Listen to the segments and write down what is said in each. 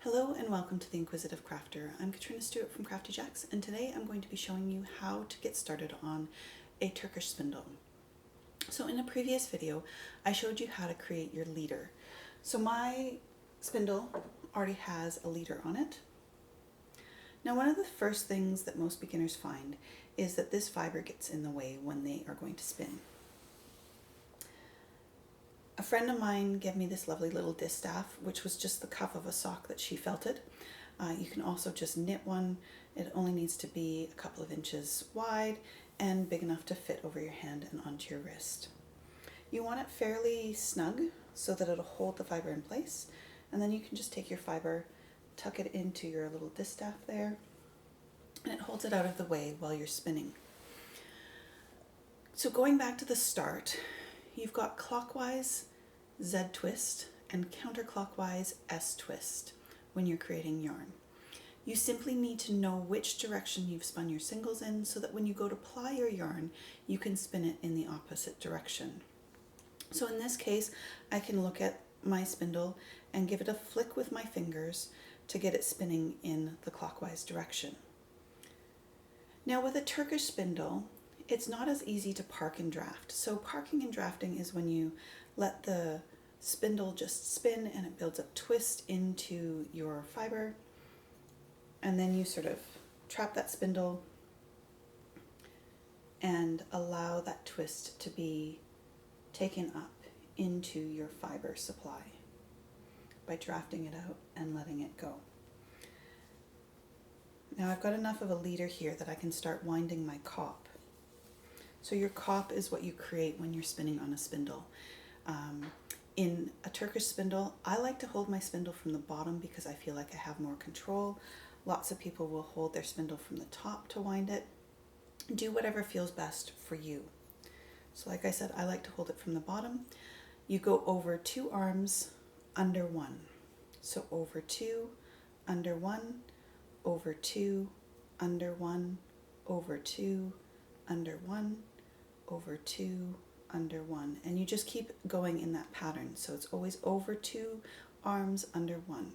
Hello and welcome to The Inquisitive Crafter. I'm Katrina Stewart from Crafty Jacks, and today I'm going to be showing you how to get started on a Turkish spindle. So in a previous video, I showed you how to create your leader. So my spindle already has a leader on it. Now one of the first things that most beginners find is that this fiber gets in the way when they are going to spin. A friend of mine gave me this lovely little distaff, which was just the cuff of a sock that she felted. You can also just knit one. It only needs to be a couple of inches wide and big enough to fit over your hand and onto your wrist. You want it fairly snug so that it'll hold the fiber in place, and then you can just take your fiber, tuck it into your little distaff there, and it holds it out of the way while you're spinning. So going back to the start, you've got clockwise Z twist and counterclockwise S twist when you're creating yarn. You simply need to know which direction you've spun your singles in so that when you go to ply your yarn, you can spin it in the opposite direction. So in this case, I can look at my spindle and give it a flick with my fingers to get it spinning in the clockwise direction. Now with a Turkish spindle, it's not as easy to park and draft. So parking and drafting is when you let the spindle just spin and it builds a twist into your fiber, and then you sort of trap that spindle and allow that twist to be taken up into your fiber supply by drafting it out and letting it go. Now I've got enough of a leader here that I can start winding my cop. So your cop is what you create when you're spinning on a spindle. In a Turkish spindle, I like to hold my spindle from the bottom because I feel like I have more control. Lots of people will hold their spindle from the top to wind it. Do whatever feels best for you. So like I said, I like to hold it from the bottom. You go over 2 arms, under 1. So over 2, under 1, over 2, under 1, over 2, under 1, over 2, under 1, and you just keep going in that pattern. So it's always over 2 arms, under 1,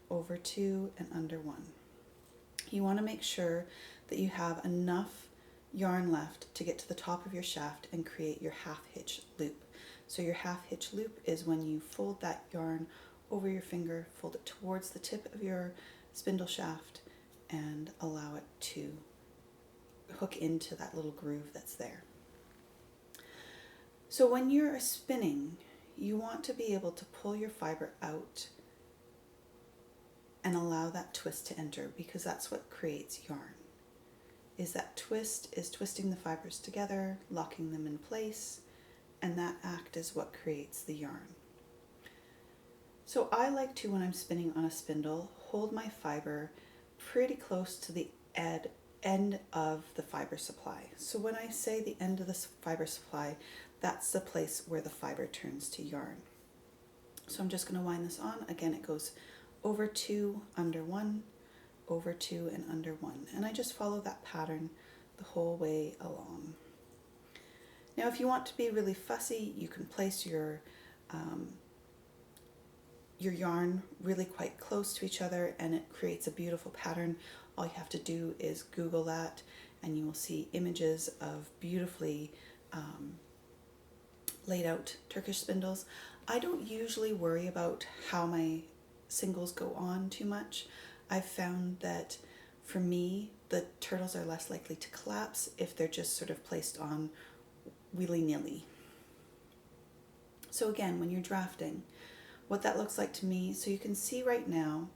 over 2 and under 1. You want to make sure that you have enough yarn left to get to the top of your shaft and create your half hitch loop. So your half hitch loop is when you fold that yarn over your finger, fold it towards the tip of your spindle shaft and allow it to hook into that little groove that's there. So when you're spinning, you want to be able to pull your fiber out and allow that twist to enter, because that's what creates yarn. Is that twist is twisting the fibers together, locking them in place, and that act is what creates the yarn. So I like to, when I'm spinning on a spindle, hold my fiber pretty close to the end of the fiber supply. So when I say the end of the fiber supply, that's the place where the fiber turns to yarn. So I'm just going to wind this on. Again, it goes over 2, under 1, over 2 and under 1. And I just follow that pattern the whole way along. Now if you want to be really fussy, you can place your yarn really quite close to each other and it creates a beautiful pattern. All you have to do is Google that and you will see images of beautifully laid out Turkish spindles. I don't usually worry about how my singles go on too much. I've found that for me, the turtles are less likely to collapse if they're just sort of placed on willy-nilly. So again, when you're drafting, what that looks like to me, so you can see right now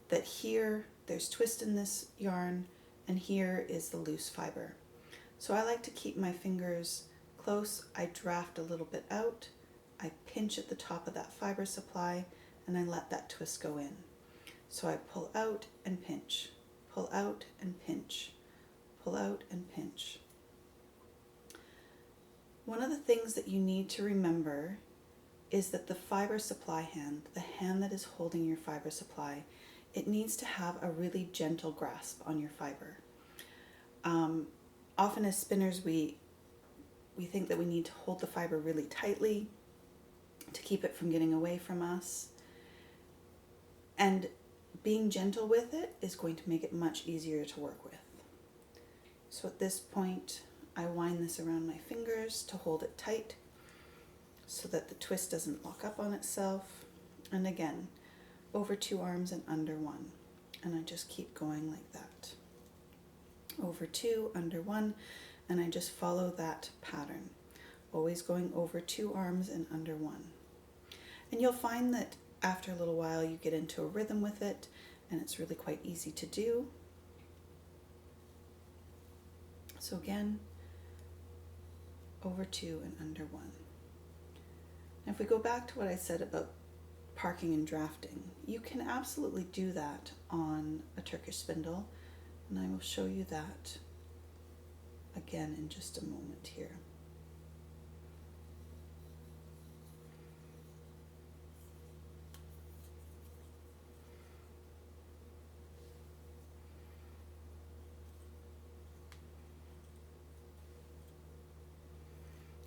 that here there's twist in this yarn and here is the loose fiber. So I like to keep my fingers close. I draft a little bit out, I pinch at the top of that fiber supply and I let that twist go in. So I pull out and pinch, pull out and pinch, pull out and pinch. One of the things that you need to remember is that the fiber supply hand, the hand that is holding your fiber supply, it needs to have a really gentle grasp on your fiber. Often as spinners, we think that we need to hold the fiber really tightly to keep it from getting away from us. And being gentle with it is going to make it much easier to work with. So at this point, I wind this around my fingers to hold it tight so that the twist doesn't lock up on itself. And again, over 2 arms and under 1. And I just keep going like that. Over 2, under 1, and I just follow that pattern. Always going over 2 arms and under 1. And you'll find that after a little while you get into a rhythm with it, and it's really quite easy to do. So again, over 2 and under 1. Now if we go back to what I said about parking and drafting, you can absolutely do that on a Turkish spindle, and I will show you that again in just a moment here.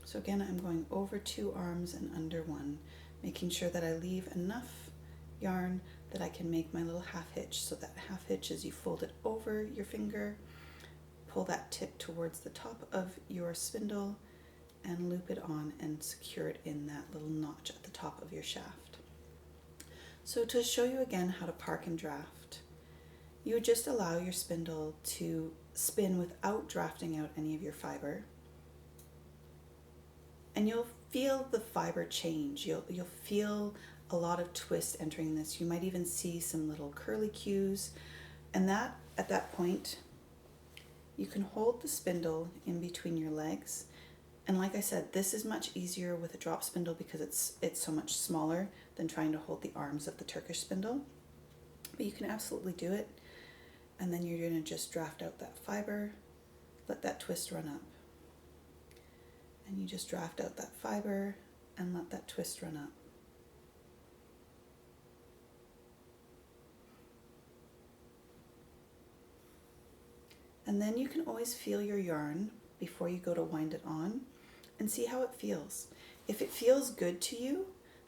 So again, I'm going over 2 arms and under 1, making sure that I leave enough yarn that I can make my little half hitch. So that half hitch is you fold it over your finger, pull that tip towards the top of your spindle, and loop it on and secure it in that little notch at the top of your shaft. So to show you again how to park and draft, you would just allow your spindle to spin without drafting out any of your fiber. And you'll feel the fiber change. You'll feel a lot of twist entering this. You might even see some little curly cues. And that, at that point, you can hold the spindle in between your legs. And like I said, this is much easier with a drop spindle because it's so much smaller than trying to hold the arms of the Turkish spindle. But you can absolutely do it. And then you're going to just draft out that fiber, let that twist run up. And you just draft out that fiber and let that twist run up. And then you can always feel your yarn before you go to wind it on and see how it feels. If it feels good to you,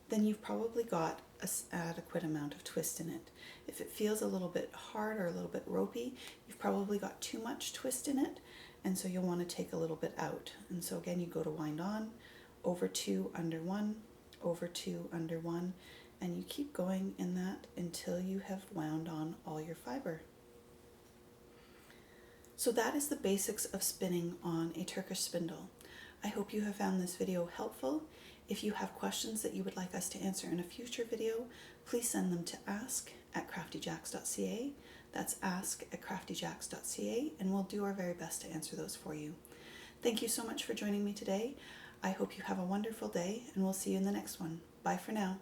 then you've probably got an adequate amount of twist in it. If it feels a little bit hard or a little bit ropey, you've probably got too much twist in it, and so you'll want to take a little bit out. And so again, you go to wind on, over 2, under 1, over 2, under 1, and you keep going in that until you have wound on all your fiber. So that is the basics of spinning on a Turkish spindle. I hope you have found this video helpful. If you have questions that you would like us to answer in a future video, please send them to ask@craftyjacks.ca. That's ask@craftyjacks.ca, and we'll do our very best to answer those for you. Thank you so much for joining me today. I hope you have a wonderful day, and we'll see you in the next one. Bye for now.